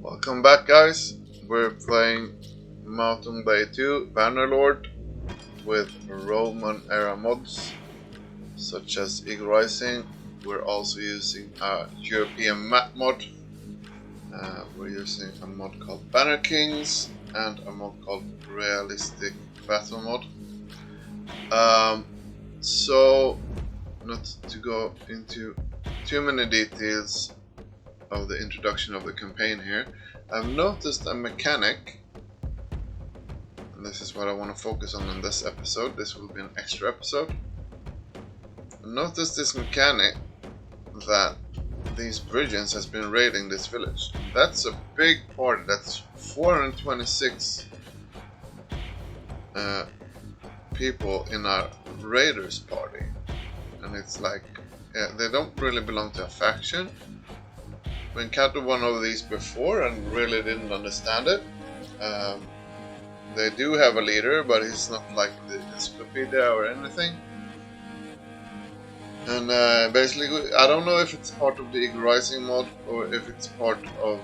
Welcome back, guys. We're playing Mountain Blade 2 Bannerlord with Roman era mods such as Eagle Rising. We're also using a European map mod. We're using a mod called Banner Kings and a mod called Realistic Battle mod. So, not to go into too many details of the introduction of the campaign here, I've noticed a mechanic, and this is what I want to focus on in this episode. This will be an extra episode. I noticed this mechanic that these Bridgians has been raiding this village. That's a big party. That's 426 people in our raiders party, and it's like they don't really belong to a faction. We encountered one of these before and really didn't understand it. They do have a leader, but he's not like the encyclopedia or anything. And basically, I don't know if it's part of the Eagle Rising mod or if it's part of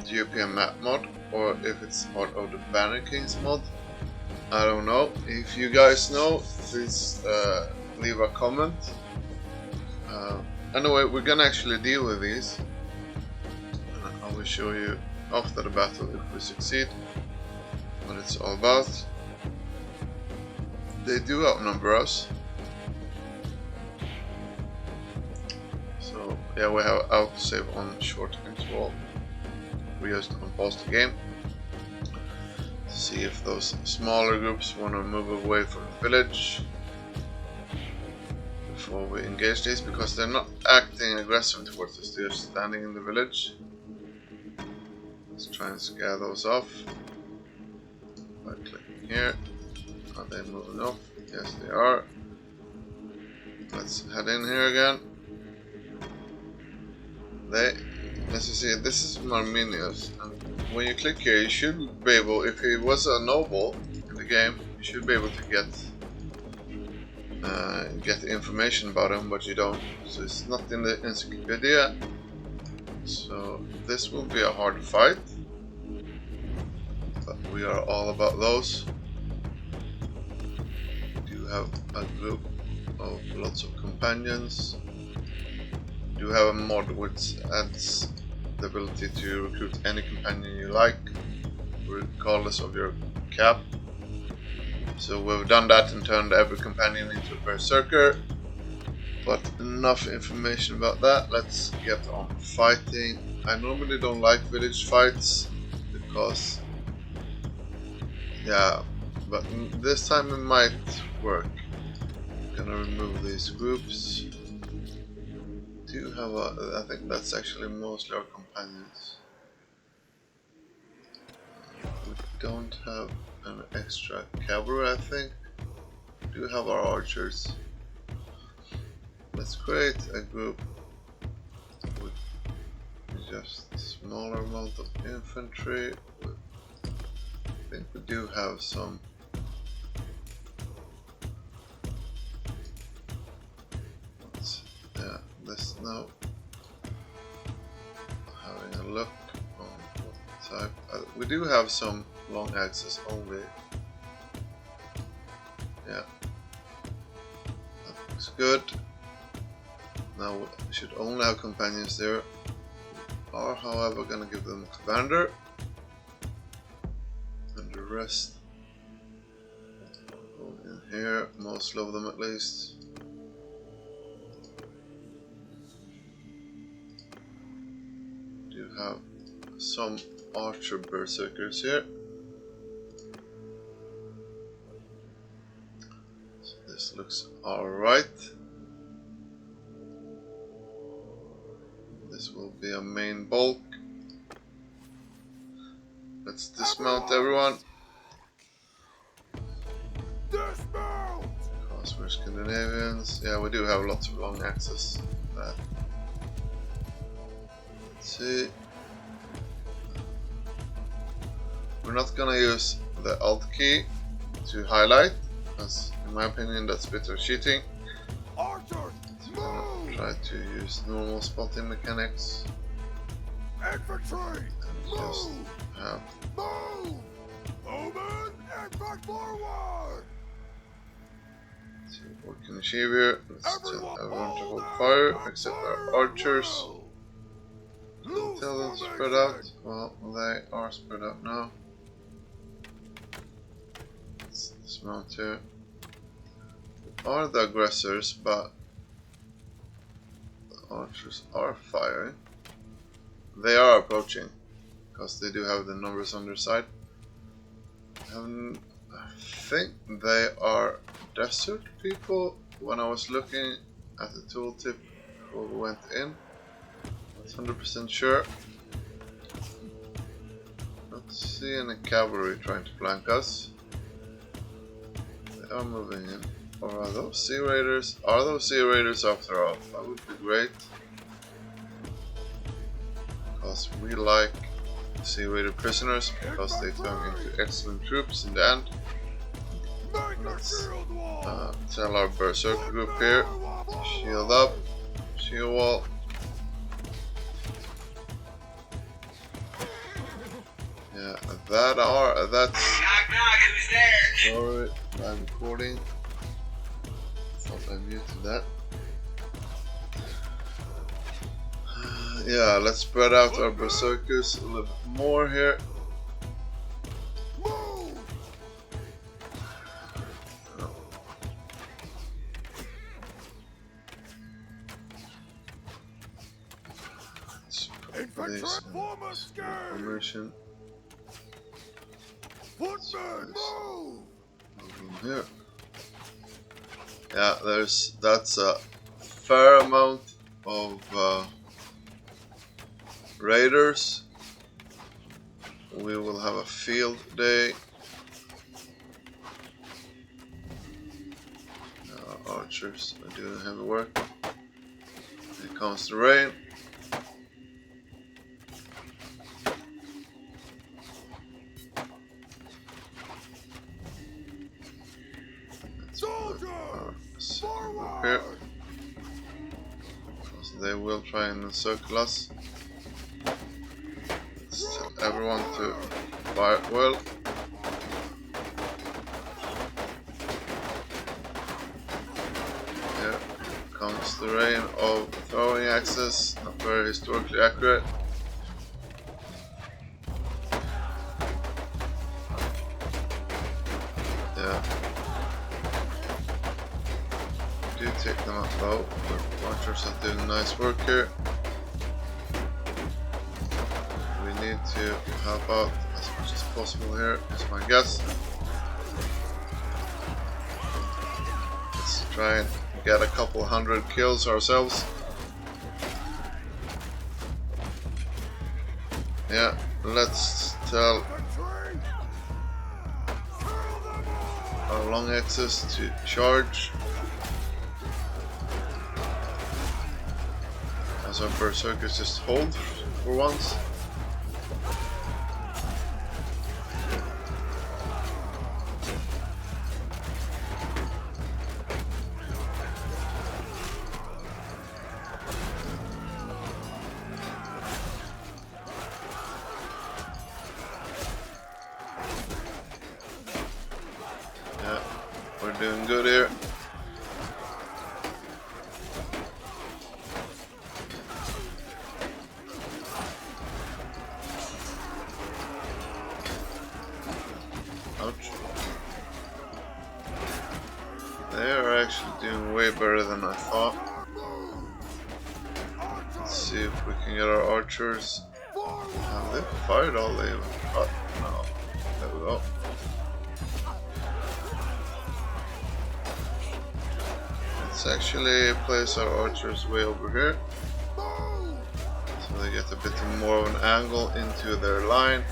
the European map mod or if it's part of the Banner Kings mod. I don't know. If you guys know, please leave a comment. Anyway, we're gonna actually deal with these. I will show you after the battle if we succeed what it's all about. They do outnumber us. So yeah, we have autosave on short interval. We just unpause the game to see if those smaller groups want to move away from the village before we engage these, because they're not acting aggressive towards us, they're standing in the village. Let's try and scare those off by clicking here. Are they moving off? Yes, they are. Let's head in here again. As you see, this is Marminius, and when you click here, you should be able, if he was a noble in the game, you should be able to get information about him, but you don't. So it's not in the encyclopedia. So this will be a hard fight, but we are all about those. We do have a group of lots of companions. We do have a mod which adds the ability to recruit any companion you like, regardless of your cap. So we've done that and turned every companion into a berserker. But enough information about that. Let's get on fighting. I normally don't like village fights because, yeah, but this time it might work. I'm gonna remove these groups. Do have I think that's actually mostly our companions. We don't have an extra cavalry, I think. We do have our archers. Let's create a group with just a smaller amount of infantry. I think we do have some. Yeah, this now. Having a look on what type. We do have some long axes only. Yeah, that looks good. Now we should only have companions there. We are, however, gonna give them a commander, and the rest go in here, most of them at least. We do have some archer berserkers here. So this looks alright. This will be a main bulk. Let's dismount everyone. Dismount! Because we're Scandinavians. Yeah, we do have lots of long axes. Let's see. We're not gonna use the Alt key to highlight, because in my opinion that's a bit of cheating. Archers, move! Try to use normal spotting mechanics. Infantry! Just Move! have Move! Bowman, infant forward! see what we can achieve here. Let's tell Everyone everyone to hold hold down fire and except fire our at archers. will! Can Loose tell them to spread formation! out. Well, they are spread out now. Let's dismount here. We are the aggressors, but the archers are firing. They are approaching, because they do have the numbers on their side. I think they are desert people. When I was looking at the tooltip before we went in, I was 100% sure. Not see any cavalry trying to flank us. They are moving in. Or are those sea raiders? Are those sea raiders after all? That would be great. Because we like sea raider prisoners, because they turn into excellent troops in the end. Let's tell our berserker group here, shield up, shield wall. Yeah, that's who's there? sorry, I'm recording. Thought I muted that. Yeah, let's spread out our berserkers a little bit more here. Move! Infantry, form a skirmish! Formation. Footmen, move! Over here. Yeah, that's a fair amount of raiders. We will have a field day. Archers are doing heavy work. Here comes the rain. Soldiers, Up here. forward! So they will try and encircle us. Let's tell everyone to fire well. Here comes the rain of throwing axes, not very historically accurate. Yeah. Do take them out low, but archers are doing nice work here. We need to help out as much as possible here, is my guess. Let's try and get a couple hundred kills ourselves. Yeah, let's tell Infantry! Kill them all! our long axes to charge. As our berserkers just hold for once. Yeah, we're doing good here. Ouch. They are actually doing way better than I thought. Let's see if we can get our archers. Have they fired all they got? No. There we go. Let's actually place our archers way over here, so they get a bit more of an angle into their line.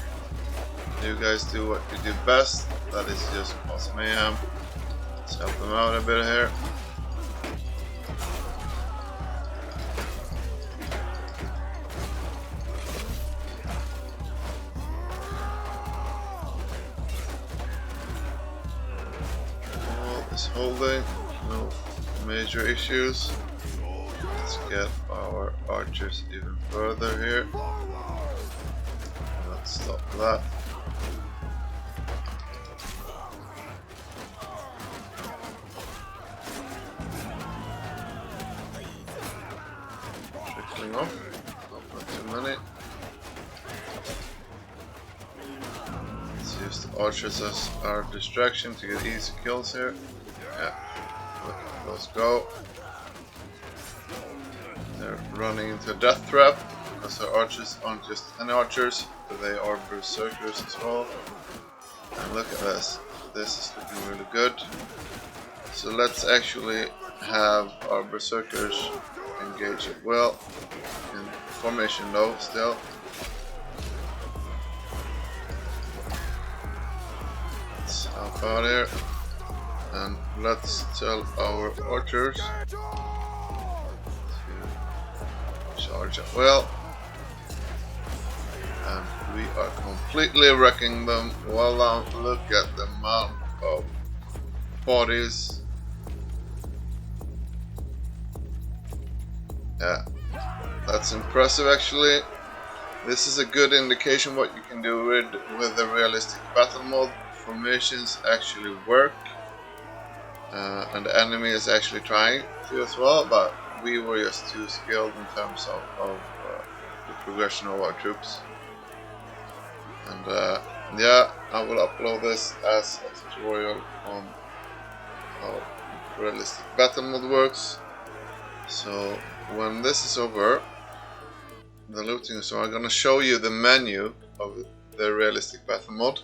You guys do what you do best, that is just cause mayhem. Let's help them out a bit here. All is holding, no major issues. Let's get our archers even further here. stop that. Trickling off. Not too many. Let's use the archers as our distraction to get easy kills here. Yeah, look at those go. They're running into a death trap because our archers aren't just any archers, but they are berserkers as well. And look at this. This is looking really good. So let's actually have our berserkers engage it well. In formation though, still. Let's help out here. And let's tell our archers to charge it well. And we are completely wrecking them. Well done. Look at the amount of bodies. Yeah, that's impressive actually. This is a good indication what you can do with the realistic battle mode. Formations actually work. And the enemy is actually trying to as well, but we were just too skilled in terms of the progression of our troops. And yeah, I will upload this as a tutorial on how realistic battle mode works. So when this is over, the looting, so I'm gonna show you the menu of the realistic battle mode.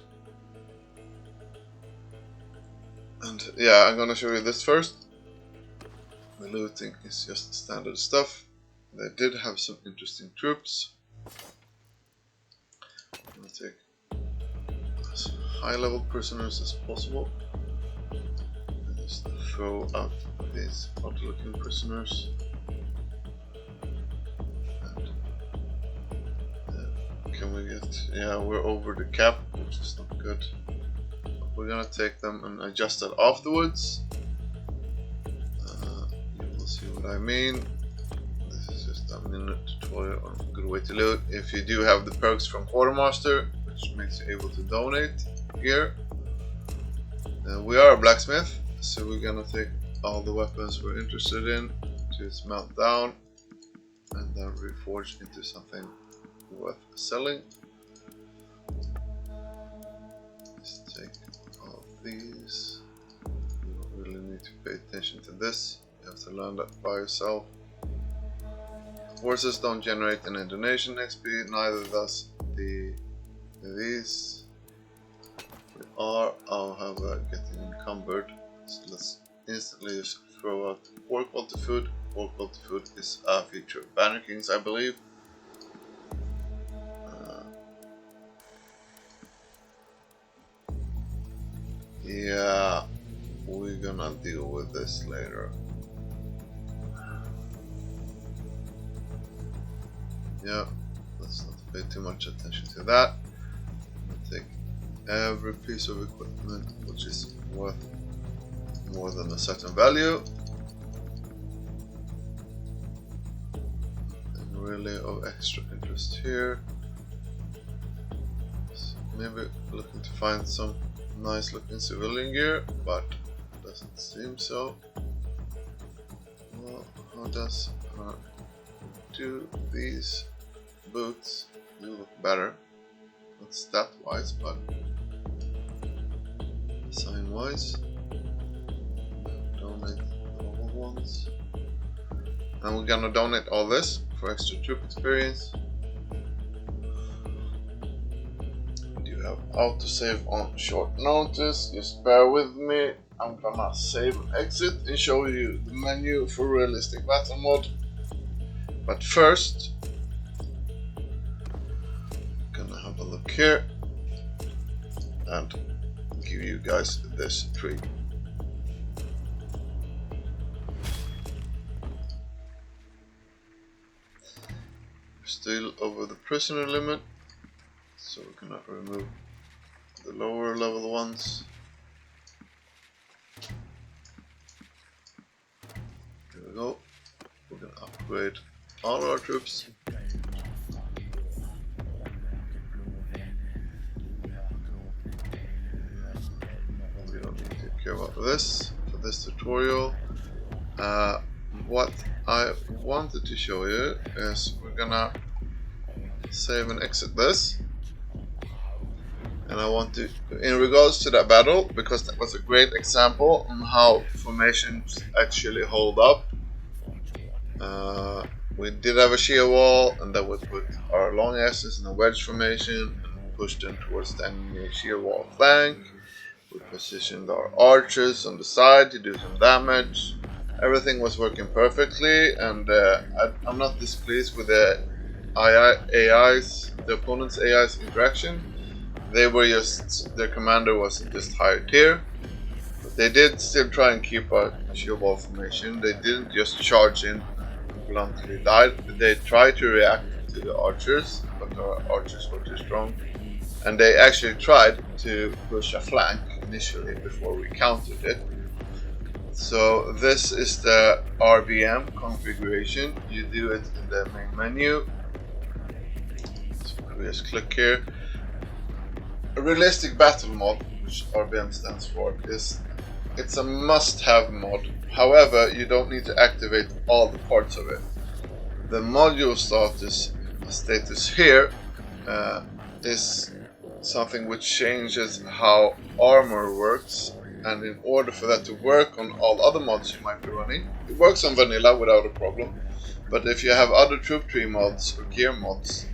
And yeah, I'm gonna show you this first. The looting is just standard stuff. They did have some interesting troops. I'm gonna take as high level prisoners as possible. And just throw out these odd looking prisoners. And can we get, yeah, we're over the cap, which is not good. We're gonna take them and adjust it afterwards. You will see what I mean. This is just a minute tutorial on a good way to loot. If you do have the perks from Quartermaster, which makes you able to donate here. We are a blacksmith, so we're gonna take all the weapons we're interested in to smelt down and then reforge into something worth selling. Let's take these. You don't really need to pay attention to this. You have to learn that by yourself. Horses don't generate any donation XP, neither does these. We are, however, getting encumbered. So let's instantly just throw out poor quality food. Poor quality food is a feature of Banner Kings, I believe. Yeah, we're gonna deal with this later. Yeah, let's not pay too much attention to that. I'm gonna take every piece of equipment which is worth more than a certain value. And really of extra interest here. So maybe looking to find some nice looking civilian gear, but doesn't seem so. Well, how does do these boots do look better? Not stat wise, but sign wise. Donate all ones, and we're gonna donate all this for extra troop experience. Have autosave on short notice, just bear with me. I'm gonna save and exit and show you the menu for realistic battle mode. But first, I'm gonna have a look here and give you guys this tree. We're still over the prisoner limit. So we're gonna remove the lower level ones. Here we go. We're gonna upgrade all our troops. for this tutorial. What I wanted to show you is we're gonna save and exit this, and I want to, in regards to that battle, because that was a great example on how formations actually hold up. We did have a shear wall, and that would put our long asses in a wedge formation and push them towards the enemy shear wall flank. We positioned our archers on the side to do some damage. Everything was working perfectly, and I'm not displeased with the the opponent's AI's interaction. They were just, their commander was just higher tier. But they did still try and keep a shield wall formation. They didn't just charge in and bluntly died. They tried to react to the archers, but our archers were too strong. And they actually tried to push a flank initially before we countered it. So this is the RBM configuration. You do it in the main menu. So we just click here. A realistic battle mod, which RBM stands for, it's a must-have mod. However, you don't need to activate all the parts of it. The module status here is something which changes how armor works, and in order for that to work on all other mods you might be running, it works on vanilla without a problem, but if you have other troop tree mods or gear mods,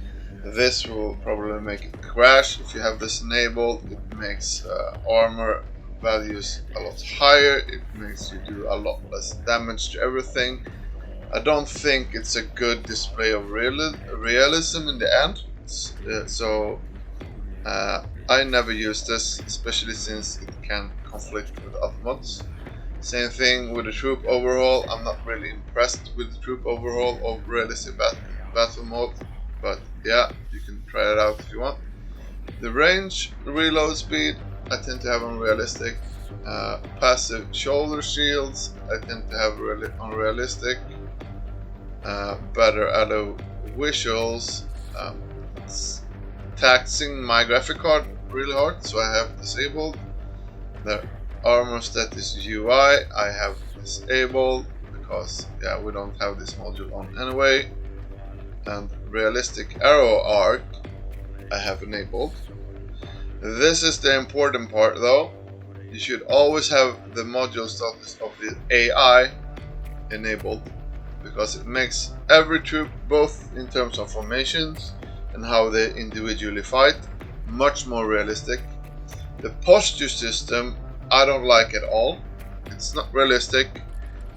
this will probably make it crash. If you have this enabled, it makes armor values a lot higher, it makes you do a lot less damage to everything. I don't think it's a good display of realism in the end, I never use this, especially since it can conflict with other mods. Same thing with the troop overhaul. I'm not really impressed with the troop overhaul of realistic battle mode, but yeah, you can try it out if you want. The range, reload speed, I tend to have on realistic. Passive shoulder shields, I tend to have on realistic. Better auto visuals. It's taxing my graphic card really hard, so I have disabled. The armor status UI I have disabled because yeah, we don't have this module on anyway. And realistic arrow arc I have enabled. This is the important part though. You should always have the module status of the AI enabled, because it makes every troop, both in terms of formations and how they individually fight, much more realistic. The posture system I don't like at all. It's not realistic.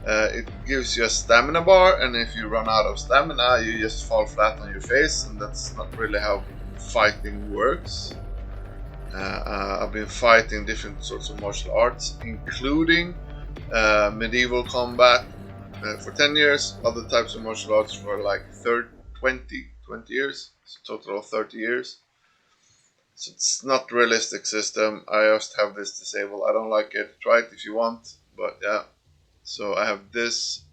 It gives you a stamina bar, and if you run out of stamina you just fall flat on your face, and that's not really how fighting works. I've been fighting different sorts of martial arts, including medieval combat for 10 years, other types of martial arts for like 20 years, so total of 30 years. So it's not a realistic system. I just have this disabled. I don't like it. Try it if you want, but yeah. So I have this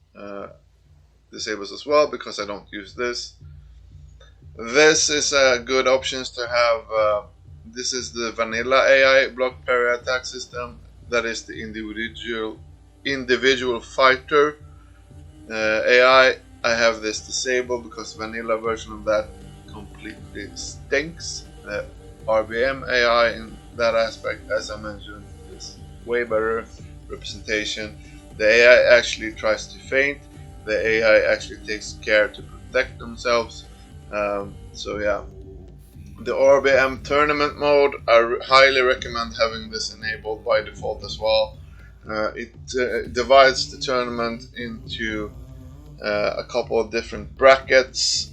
disabled as well because I don't use this. This is a good options to have. This is the vanilla AI block parry attack system. That is the individual fighter AI. I have this disabled because vanilla version of that completely stinks. The RBM AI in that aspect, as I mentioned, is way better representation. The AI actually tries to feint. The AI actually takes care to protect themselves. So yeah. The RBM tournament mode, I highly recommend having this enabled by default as well. It divides the tournament into a couple of different brackets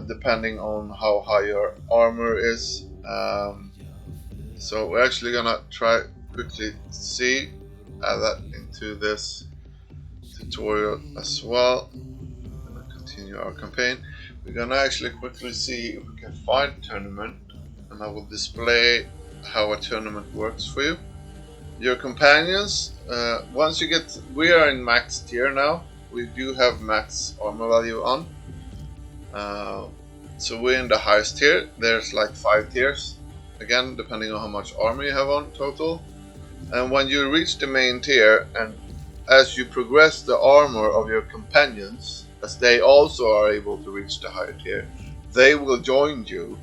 depending on how high your armor is. So we're actually gonna try quickly to see, add that into this tutorial as well. I'm gonna continue our campaign. We're gonna actually quickly see if we can find a tournament, and I will display how a tournament works for you. Your companions, once you get, we are in max tier now. We do have max armor value on. So we're in the highest tier. There's like 5 tiers, again depending on how much armor you have on total. And when you reach the main tier, and as you progress the armor of your companions, as they also are able to reach the higher tier, they will join you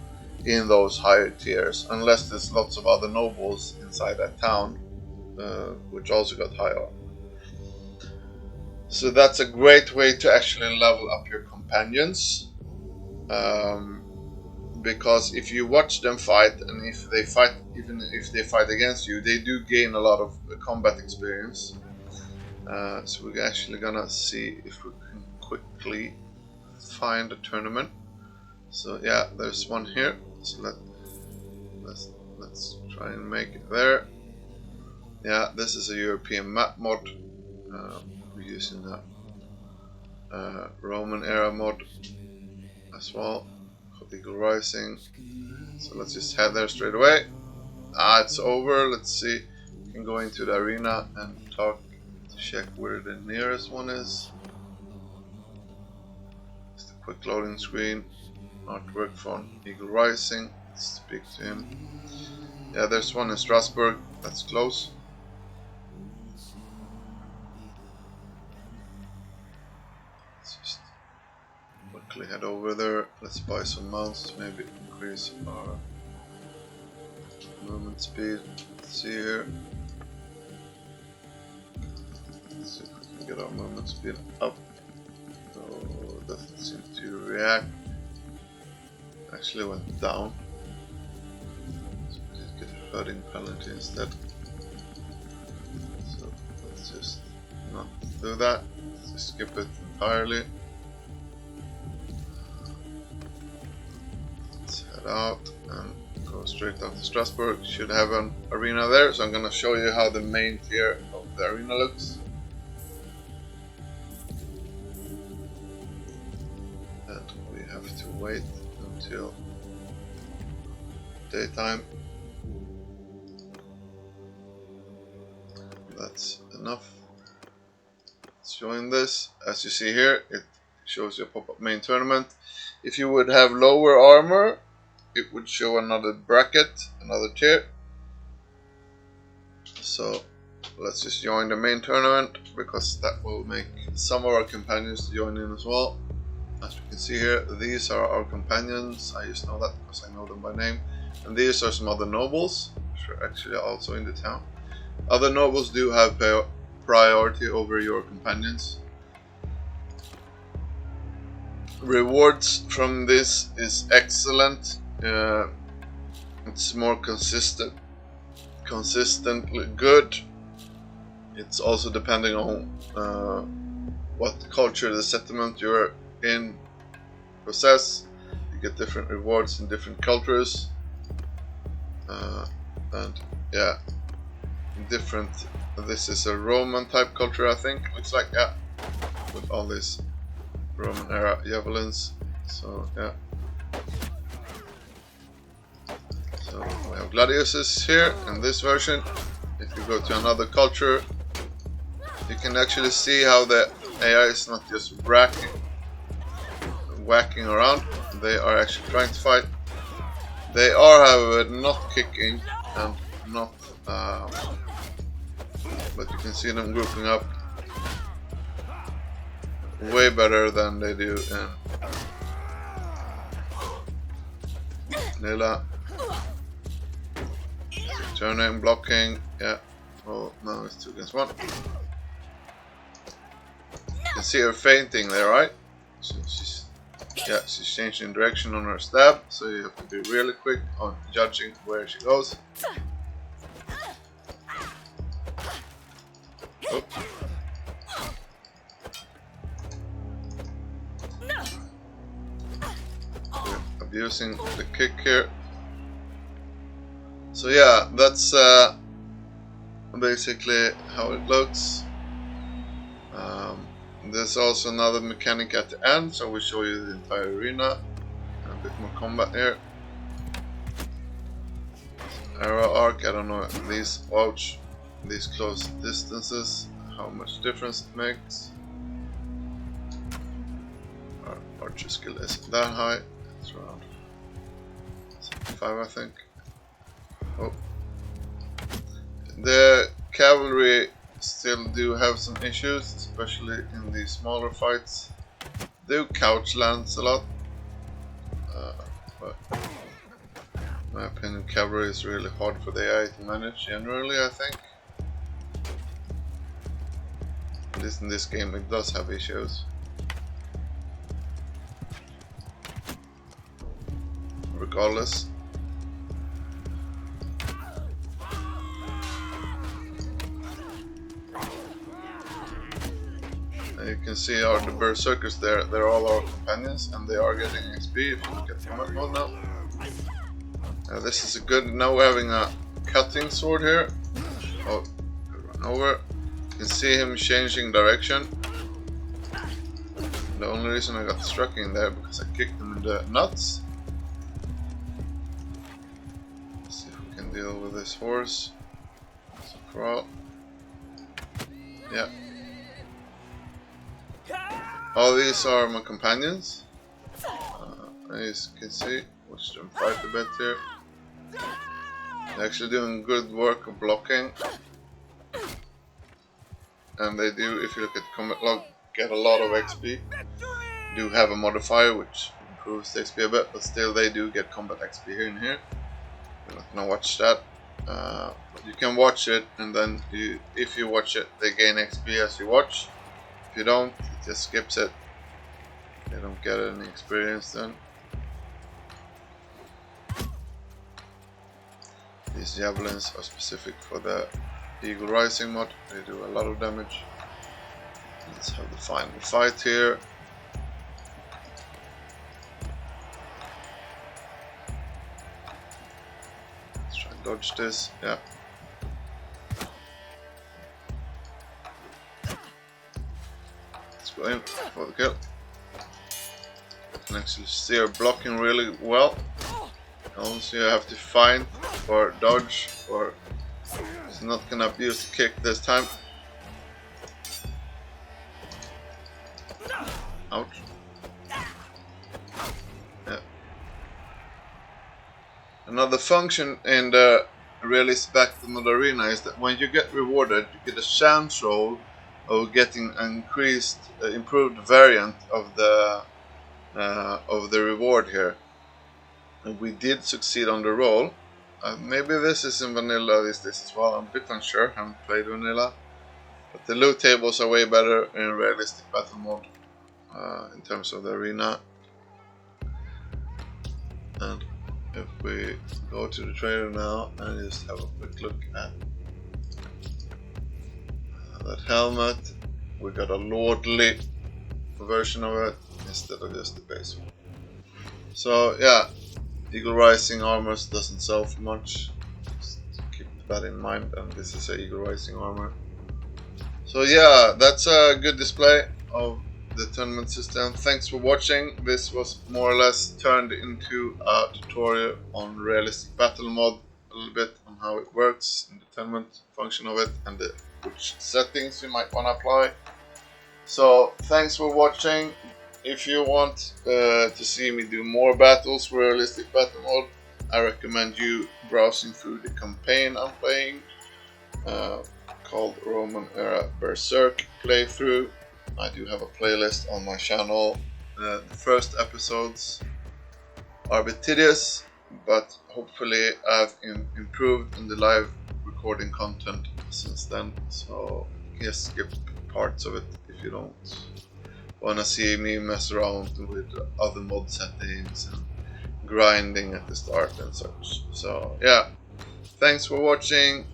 in those higher tiers, unless there's lots of other nobles inside that town, which also got high armor. So that's a great way to actually level up your companions. Because if you watch them fight, and if they fight, even if they fight against you, they do gain a lot of combat experience. So we're actually gonna see if we can quickly find a tournament. So yeah, there's one here. So let's try and make it there. Yeah, this is a European map mod. We're using that Roman era mod as well. Eagle Rising. So let's just head there straight away. It's over. Let's see. We can go into the arena and talk to check where the nearest one is. Just a quick loading screen. Artwork from Eagle Rising. Let's speak to him. Yeah, there's one in Strasbourg. That's close. Let's just quickly head over there. Let's buy some mounts. Maybe increase our movement speed. Let's see here. Let's see if we can get our movement speed up. No, it doesn't seem to react. Actually went down. So we did get a hurting penalty instead. So let's just not do that. Let's just skip it entirely. Let's head out and go straight down to Strasbourg. Should have an arena there, so I'm gonna show you how the main tier of the arena looks. And we have to wait until daytime. That's enough. Let's join this. As you see here, it shows you a pop-up main tournament. If you would have lower armor, it would show another bracket, another tier. So let's just join the main tournament, because that will make some of our companions join in as well. As we can see here, these are our companions. I just know that because I know them by name. And these are some other nobles, which are actually also in the town. Other nobles do have priority over your companions. Rewards from this is excellent. It's more consistently good. It's also depending on what culture the settlement you're in possess. You get different rewards in different cultures, and yeah, different. This is a Roman type culture, I think. Looks like, yeah, with all these Roman era javelins. So yeah. So we have gladiuses here in this version. If you go to another culture, you can actually see how the AI is not just whacking around. They are actually trying to fight. They are, however, not kicking and not, but you can see them grouping up way better than they do in Nila. Turning, blocking, yeah. Oh, now it's 2 against 1. You can see her fainting there, right? So she's changing direction on her stab, so you have to be really quick on judging where she goes. Oh. We're abusing the kick here. So yeah, that's basically how it looks. There's also another mechanic at the end, so we show you the entire arena and a bit more combat here. Arrow arc, I don't know, these close distances, how much difference it makes. Our archer skill isn't that high, it's around 75 I think. Oh. The cavalry still do have some issues, especially in the smaller fights. They do couch lands a lot, but in my opinion cavalry is really hard for the AI to manage generally, I think. At least in this game it does have issues. Regardless. And you can see the berserkers there, they're all our companions and they are getting XP if you look at combat mode now. This is a good, now we're having a cutting sword here. Oh, run over. You can see him changing direction. The only reason I got struck in there because I kicked him in the nuts. Let's see if we can deal with this horse. It's a crawl. Yeah. All these are my companions. As you can see, watch them fight a bit here. They're actually doing good work of blocking. And they do, if you look at combat log, get a lot of XP. Do have a modifier which improves the XP a bit, but still they do get combat XP here and here. I'm not gonna watch that. You can watch it, and then if you watch it, they gain XP as you watch. If you don't, it just skips it. They don't get any experience then. These javelins are specific for the Eagle Rising mod. They do a lot of damage. Let's have the final fight here. Let's try and dodge this. Yeah. Let's go in for the kill. You can actually see her blocking really well. Also, you have to find or dodge, or it's not gonna abuse the kick this time. Ouch. Yeah. Another function in the realistic battle mode arena is that when you get rewarded, you get a chance roll of getting an improved variant of the reward here. And we did succeed on the roll. Maybe this is in vanilla this as well, I'm a bit unsure, haven't played vanilla. But the loot tables are way better in realistic battle mode in terms of the arena. And if we go to the trailer now and just have a quick look at that helmet, we got a lordly version of it instead of just the base one. So yeah, Eagle Rising armor doesn't sell for much, just keep that in mind, and this is a Eagle Rising armor. So yeah, that's a good display of the tournament system. Thanks for watching. This was more or less turned into a tutorial on realistic battle mod, a little bit on how it works in the tournament function of it and which settings you might want to apply. So thanks for watching. If you want to see me do more battles for realistic battle mode, I recommend you browsing through the campaign I'm playing called Roman Era Berserk playthrough. I do have a playlist on my channel. The first episodes are a bit tedious, but hopefully I've improved in the live recording content since then, so just skip parts of it if you don't wanna see me mess around with other mod settings and grinding at the start and such. So yeah, thanks for watching.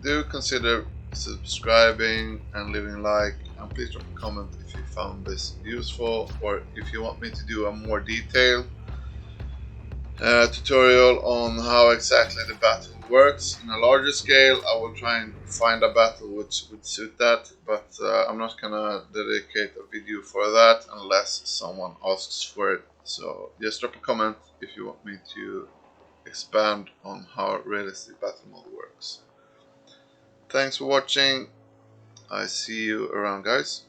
Do consider subscribing and leaving a like, and please drop a comment if you found this useful, or if you want me to do a more detailed tutorial on how exactly the battle works in a larger scale. I will try and find a battle which would suit that, but I'm not gonna dedicate a video for that unless someone asks for it. So just drop a comment if you want me to expand on how realistic battle mode works. Thanks for watching. I see you around, guys.